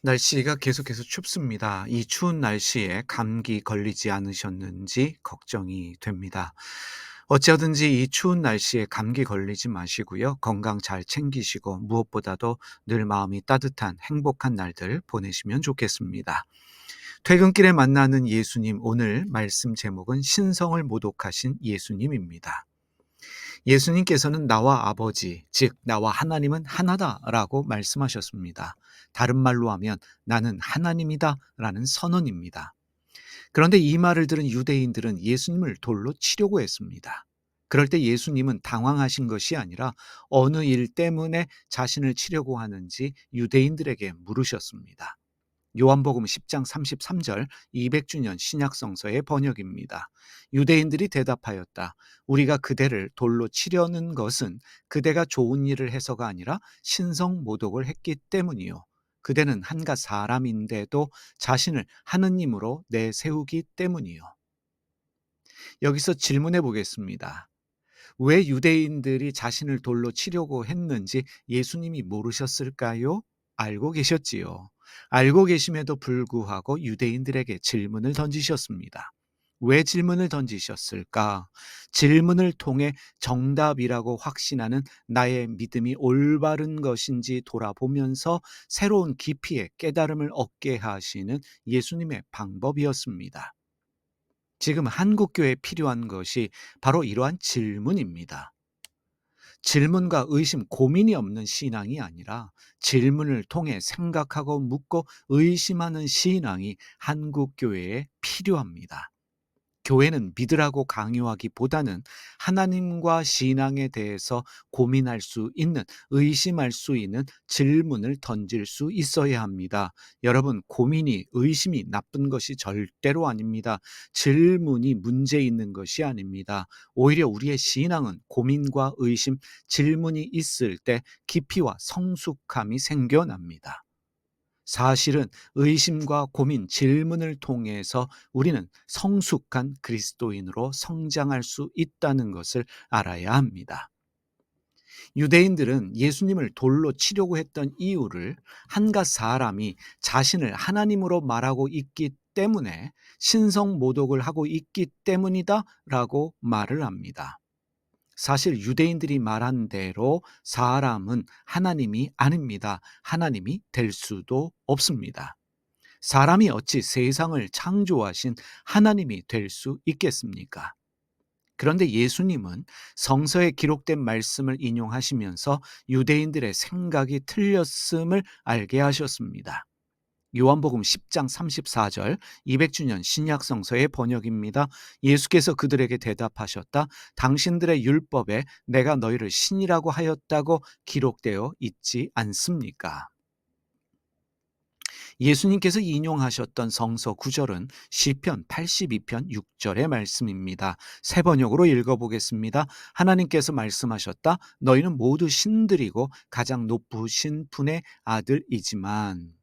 날씨가 계속해서 춥습니다. 이 추운 날씨에 감기 걸리지 않으셨는지 걱정이 됩니다. 어찌하든지 이 추운 날씨에 감기 걸리지 마시고요. 건강 잘 챙기시고 무엇보다도 늘 마음이 따뜻한 행복한 날들 보내시면 좋겠습니다. 퇴근길에 만나는 예수님, 오늘 말씀 제목은 신성을 모독하신 예수님입니다. 예수님께서는 나와 아버지, 즉 나와 하나님은 하나다라고 말씀하셨습니다. 다른 말로 하면 나는 하나님이다라는 선언입니다. 그런데 이 말을 들은 유대인들은 예수님을 돌로 치려고 했습니다. 그럴 때 예수님은 당황하신 것이 아니라 어느 일 때문에 자신을 치려고 하는지 유대인들에게 물으셨습니다. 요한복음 10장 33절 200주년 신약성서의 번역입니다. 유대인들이 대답하였다. 우리가 그대를 돌로 치려는 것은 그대가 좋은 일을 해서가 아니라 신성 모독을 했기 때문이요. 그대는 한갓 사람인데도 자신을 하느님으로 내세우기 때문이요. 여기서 질문해 보겠습니다. 왜 유대인들이 자신을 돌로 치려고 했는지 예수님이 모르셨을까요? 알고 계셨지요. 알고 계심에도 불구하고 유대인들에게 질문을 던지셨습니다. 왜 질문을 던지셨을까? 질문을 통해 정답이라고 확신하는 나의 믿음이 올바른 것인지 돌아보면서 새로운 깊이의 깨달음을 얻게 하시는 예수님의 방법이었습니다. 지금 한국교회에 필요한 것이 바로 이러한 질문입니다. 질문과 의심, 고민이 없는 신앙이 아니라 질문을 통해 생각하고 묻고 의심하는 신앙이 한국교회에 필요합니다. 교회는 믿으라고 강요하기보다는 하나님과 신앙에 대해서 고민할 수 있는, 의심할 수 있는 질문을 던질 수 있어야 합니다. 여러분, 고민이, 의심이 나쁜 것이 절대로 아닙니다. 질문이 문제 있는 것이 아닙니다. 오히려 우리의 신앙은 고민과 의심, 질문이 있을 때 깊이와 성숙함이 생겨납니다. 사실은 의심과 고민, 질문을 통해서 우리는 성숙한 그리스도인으로 성장할 수 있다는 것을 알아야 합니다. 유대인들은 예수님을 돌로 치려고 했던 이유를 한갓 사람이 자신을 하나님으로 말하고 있기 때문에 신성 모독을 하고 있기 때문이다 라고 말을 합니다. 사실 유대인들이 말한 대로 사람은 하나님이 아닙니다. 하나님이 될 수도 없습니다. 사람이 어찌 세상을 창조하신 하나님이 될 수 있겠습니까? 그런데 예수님은 성서에 기록된 말씀을 인용하시면서 유대인들의 생각이 틀렸음을 알게 하셨습니다. 요한복음 10장 34절 200주년 신약성서의 번역입니다. 예수께서 그들에게 대답하셨다. 당신들의 율법에 내가 너희를 신이라고 하였다고 기록되어 있지 않습니까? 예수님께서 인용하셨던 성서 구절은 시편 82편 6절의 말씀입니다. 새 번역으로 읽어보겠습니다. 하나님께서 말씀하셨다. 너희는 모두 신들이고 가장 높으신 분의 아들이지만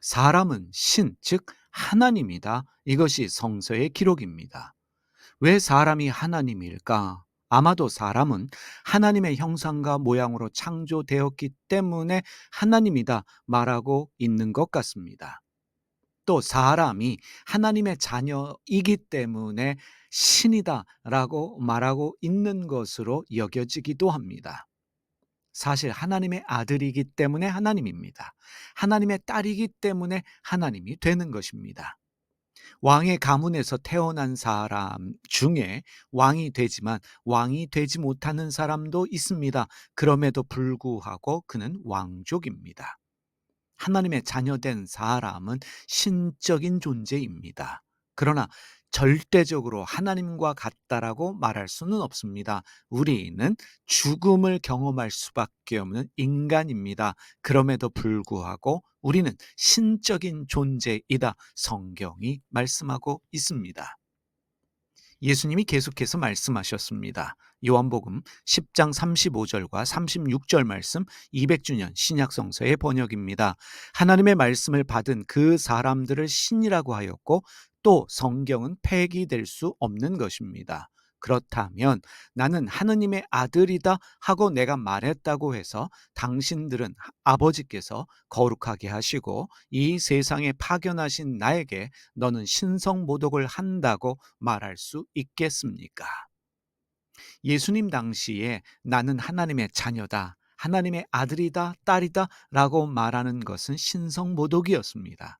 사람은 신, 즉 하나님이다. 이것이 성서의 기록입니다. 왜 사람이 하나님일까? 아마도 사람은 하나님의 형상과 모양으로 창조되었기 때문에 하나님이다 말하고 있는 것 같습니다. 또 사람이 하나님의 자녀이기 때문에 신이다라고 말하고 있는 것으로 여겨지기도 합니다. 사실 하나님의 아들이기 때문에 하나님입니다. 하나님의 딸이기 때문에 하나님이 되는 것입니다. 왕의 가문에서 태어난 사람 중에 왕이 되지만 왕이 되지 못하는 사람도 있습니다. 그럼에도 불구하고 그는 왕족입니다. 하나님의 자녀된 사람은 신적인 존재입니다. 그러나 절대적으로 하나님과 같다라고 말할 수는 없습니다. 우리는 죽음을 경험할 수밖에 없는 인간입니다. 그럼에도 불구하고 우리는 신적인 존재이다. 성경이 말씀하고 있습니다. 예수님이 계속해서 말씀하셨습니다. 요한복음 10장 35절과 36절 말씀 200주년 신약성서의 번역입니다. 하나님의 말씀을 받은 그 사람들을 신이라고 하였고 또 성경은 폐기될 수 없는 것입니다. 그렇다면 나는 하느님의 아들이다 하고 내가 말했다고 해서 당신들은 아버지께서 거룩하게 하시고 이 세상에 파견하신 나에게 너는 신성모독을 한다고 말할 수 있겠습니까? 예수님 당시에 나는 하나님의 자녀다, 하나님의 아들이다, 딸이다 라고 말하는 것은 신성모독이었습니다.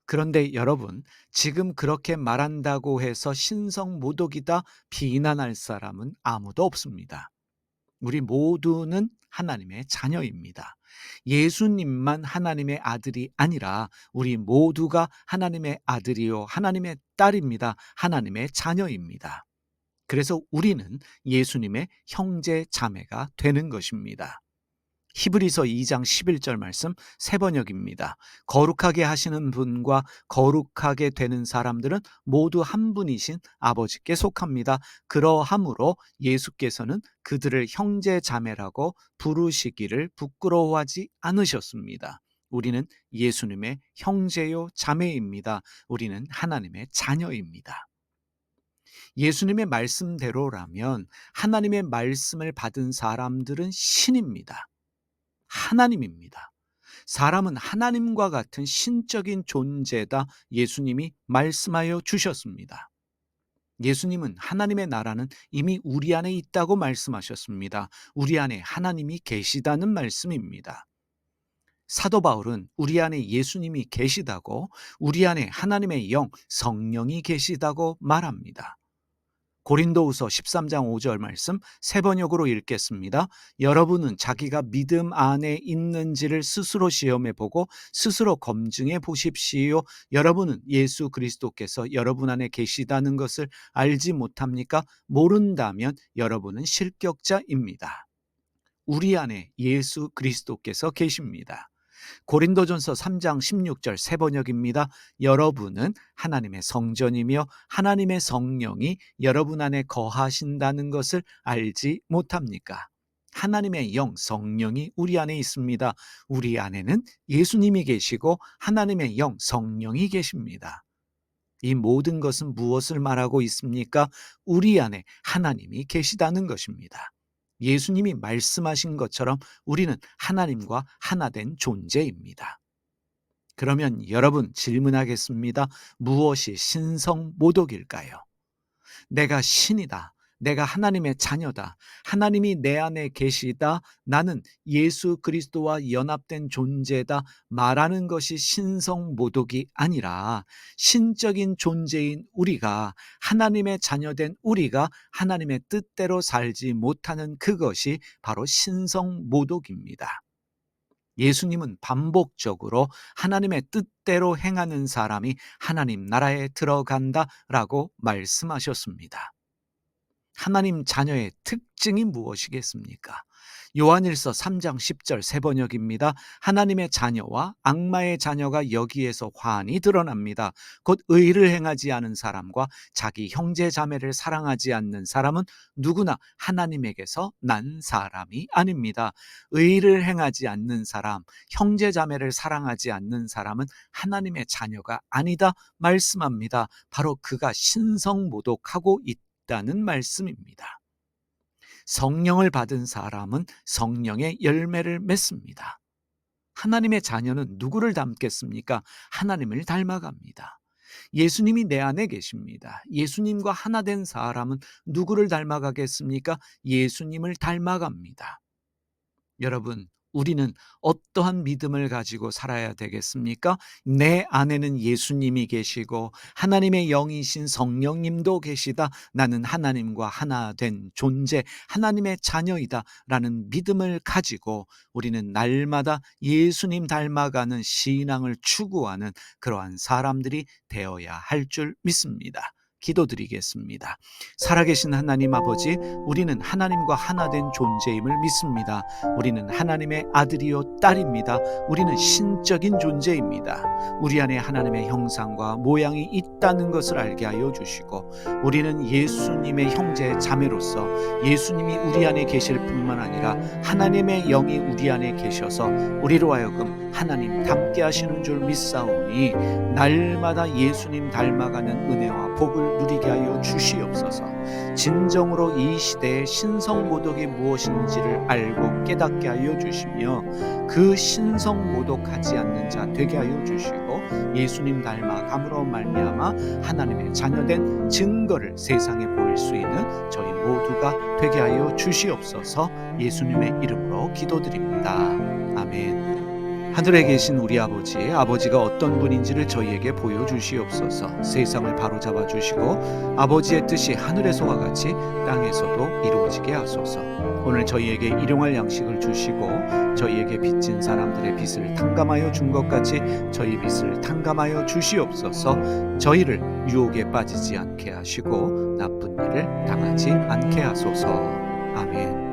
그런데 여러분, 지금 그렇게 말한다고 해서 신성모독이다 비난할 사람은 아무도 없습니다. 우리 모두는 하나님의 자녀입니다. 예수님만 하나님의 아들이 아니라 우리 모두가 하나님의 아들이요 하나님의 딸입니다. 하나님의 자녀입니다. 그래서 우리는 예수님의 형제 자매가 되는 것입니다. 히브리서 2장 11절 말씀 새 번역입니다. 거룩하게 하시는 분과 거룩하게 되는 사람들은 모두 한 분이신 아버지께 속합니다. 그러하므로 예수께서는 그들을 형제 자매라고 부르시기를 부끄러워하지 않으셨습니다. 우리는 예수님의 형제요 자매입니다. 우리는 하나님의 자녀입니다. 예수님의 말씀대로라면 하나님의 말씀을 받은 사람들은 신입니다. 하나님입니다. 사람은 하나님과 같은 신적인 존재다 예수님이 말씀하여 주셨습니다. 예수님은 하나님의 나라는 이미 우리 안에 있다고 말씀하셨습니다. 우리 안에 하나님이 계시다는 말씀입니다. 사도 바울은 우리 안에 예수님이 계시다고, 우리 안에 하나님의 영, 성령이 계시다고 말합니다. 고린도후서 13장 5절 말씀 새 번역으로 읽겠습니다. 여러분은 자기가 믿음 안에 있는지를 스스로 시험해 보고 스스로 검증해 보십시오. 여러분은 예수 그리스도께서 여러분 안에 계시다는 것을 알지 못합니까? 모른다면 여러분은 실격자입니다. 우리 안에 예수 그리스도께서 계십니다. 고린도전서 3장 16절 새 번역입니다. 여러분은 하나님의 성전이며 하나님의 성령이 여러분 안에 거하신다는 것을 알지 못합니까? 하나님의 영, 성령이 우리 안에 있습니다. 우리 안에는 예수님이 계시고 하나님의 영, 성령이 계십니다. 이 모든 것은 무엇을 말하고 있습니까? 우리 안에 하나님이 계시다는 것입니다. 예수님이 말씀하신 것처럼 우리는 하나님과 하나 된 존재입니다. 그러면 여러분 질문하겠습니다. 무엇이 신성모독일까요? 내가 신이다. 내가 하나님의 자녀다. 하나님이 내 안에 계시다. 나는 예수 그리스도와 연합된 존재다. 말하는 것이 신성모독이 아니라 신적인 존재인 우리가, 하나님의 자녀된 우리가 하나님의 뜻대로 살지 못하는 그것이 바로 신성모독입니다. 예수님은 반복적으로 하나님의 뜻대로 행하는 사람이 하나님 나라에 들어간다라고 말씀하셨습니다. 하나님 자녀의 특징이 무엇이겠습니까? 요한일서 3장 10절 새 번역입니다. 하나님의 자녀와 악마의 자녀가 여기에서 환히 드러납니다. 곧 의를 행하지 않은 사람과 자기 형제 자매를 사랑하지 않는 사람은 누구나 하나님에게서 난 사람이 아닙니다. 의를 행하지 않는 사람, 형제 자매를 사랑하지 않는 사람은 하나님의 자녀가 아니다 말씀합니다. 바로 그가 신성모독하고 있다는 말씀입니다. 성령을 받은 사람은 성령의 열매를 맺습니다. 하나님의 자녀는 누구를 닮겠습니까? 하나님을 닮아갑니다. 예수님이 내 안에 계십니다. 예수님과 하나 된 사람은 누구를 닮아가겠습니까? 예수님을 닮아갑니다. 여러분, 우리는 어떠한 믿음을 가지고 살아야 되겠습니까? 내 안에는 예수님이 계시고 하나님의 영이신 성령님도 계시다. 나는 하나님과 하나 된 존재, 하나님의 자녀이다 라는 믿음을 가지고 우리는 날마다 예수님 닮아가는 신앙을 추구하는 그러한 사람들이 되어야 할 줄 믿습니다. 기도드리겠습니다. 살아계신 하나님 아버지, 우리는 하나님과 하나 된 존재임을 믿습니다. 우리는 하나님의 아들이요 딸입니다. 우리는 신적인 존재입니다. 우리 안에 하나님의 형상과 모양이 있다는 것을 알게 하여 주시고, 우리는 예수님의 형제 자매로서 예수님이 우리 안에 계실 뿐만 아니라 하나님의 영이 우리 안에 계셔서 우리로 하여금 하나님 닮게 하시는 줄 믿사오니 날마다 예수님 닮아가는 은혜와 복을 누리게 하여 주시옵소서. 진정으로 이 시대의 신성모독이 무엇인지를 알고 깨닫게 하여 주시며 그 신성모독하지 않는 자 되게 하여 주시고 예수님 닮아감으로 말미암아 하나님의 자녀된 증거를 세상에 보일 수 있는 저희 모두가 되게 하여 주시옵소서. 예수님의 이름으로 기도드립니다. 아멘. 하늘에 계신 우리 아버지가 어떤 분인지를 저희에게 보여주시옵소서. 세상을 바로잡아 주시고 아버지의 뜻이 하늘에서와 같이 땅에서도 이루어지게 하소서. 오늘 저희에게 일용할 양식을 주시고 저희에게 빚진 사람들의 빚을 탕감하여 준 것 같이 저희 빚을 탕감하여 주시옵소서. 저희를 유혹에 빠지지 않게 하시고 나쁜 일을 당하지 않게 하소서. 아멘.